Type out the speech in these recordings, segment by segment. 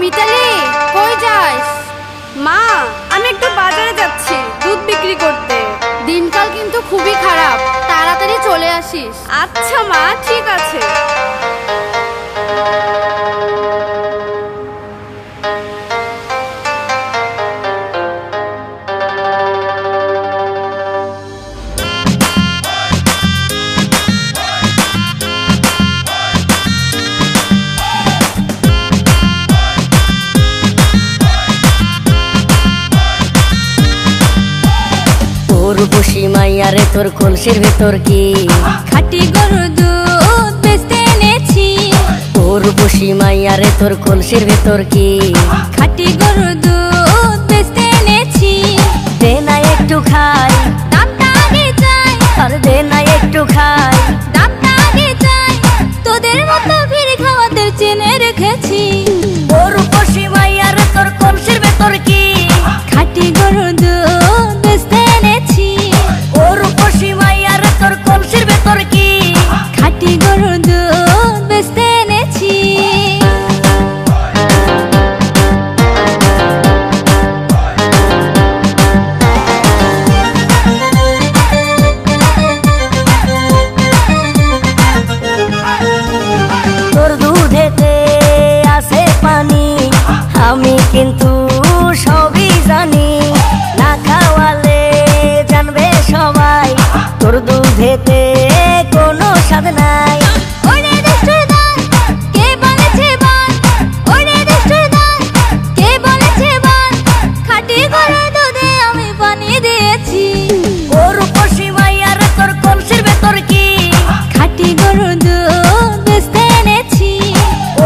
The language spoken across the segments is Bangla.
মিতালি, কই যাস? মা, আমি একটু বাজারে যাচ্ছি দুধ বিক্রি করতে। দিনকাল কিন্তু খুবই খারাপ, তাড়াতাড়ি চলে আসিস। আচ্ছা মা, ঠিক আছে। রূপসী মাইয়ারে তোর কলসির ভেতর কি খাঁটি গরুর দুধ বেচতে এনেছি। ও রূপসী মাইয়ারে তোর কলসির ভেতর কি খাঁটি গরুর দুধ বেচতে এনেছি। দে না একটু খাই, দামটা আগে চাই। আর দে না একটু খাই, দামটা আগে চাই। তোদের মতো ভিড় খাওয়াতে চেনে রেখেছি। ও রূপসী মাইয়ারে তোর কলসির ভেতর কি খাঁটি গরুর দুধ বেচতে এনেছি। ও রূপসী মাইয়ারে তোর কলসির ভেতর কি খাঁটি গরুর দুধ বেচতে এনেছি। তোর দুধেতে আছে পানি, আমি কিন্তু সবই জানি। না খাওয়ালে জানবে সবাই তোর দুধেতে কোনো স্বাদ নাই। ওরে দুষ্টুর দল, কে বলেছে বল? ওরে দুষ্টুর দল, কে বলেছে বল? খাঁটি গরুর দুধে আমি পানি দিয়েছি। ও রূপসী মাইয়ারে তোর কলসির ভেতর কি খাঁটি গরুর দুধ বেচতে এনেছি।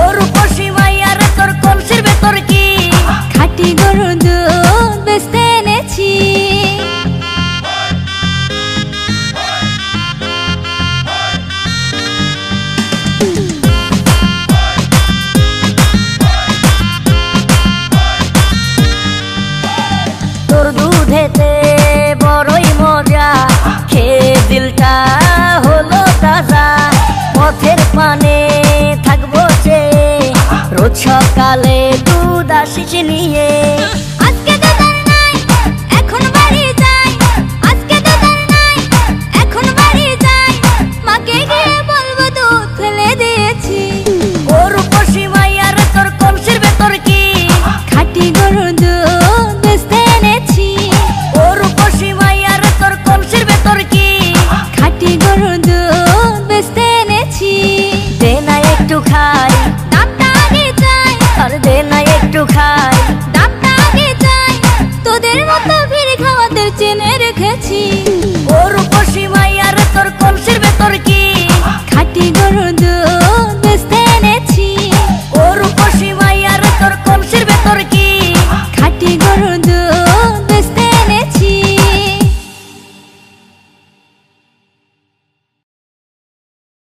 ও রূপসী মাইয়ারে তোর কলসির ভেতর কি খাঁটি গরুর দুধ বেচতে এনেছি। তোর দুধেতে বড়ই মজা, খেয়ে দিলটা হলো তাজা। পথের পানে থাকবো যে রোজ সকালে দুধ আসিস নিয়ে। আজকে দুধ আর নাই, এখন বাড়ি যাই। আজকে দুধ আর নাই, এখন বাড়ি যাই। মাকে গিয়ে বলবো দুধ ফেলে দিয়েছি। ও রূপসী মাইয়ারে তোর কলসির ভেতর কি খাঁটি গরুর দুধ বেচতে এনেছি। ও রূপসী মাইয়ারে তোর কলসির ভেতর কি খাঁটি গরুর দুধ বেচতে এনেছি। দে না একটু খাই, দামটা আগে চাই। আর দে না একটু খাই, দামটা আগে চাই। তোদের মতো ভিড় খাওয়াতে চেনে রেখেছি। ও রূপসী মাইয়ারে তোর কলসির ভেতর কি খাঁটি গরুর দুধ বেচতে এনেছি। ও রূপসী মাইয়ারে তোর কলসির ভেতর কি খাঁটি গরুর দুধ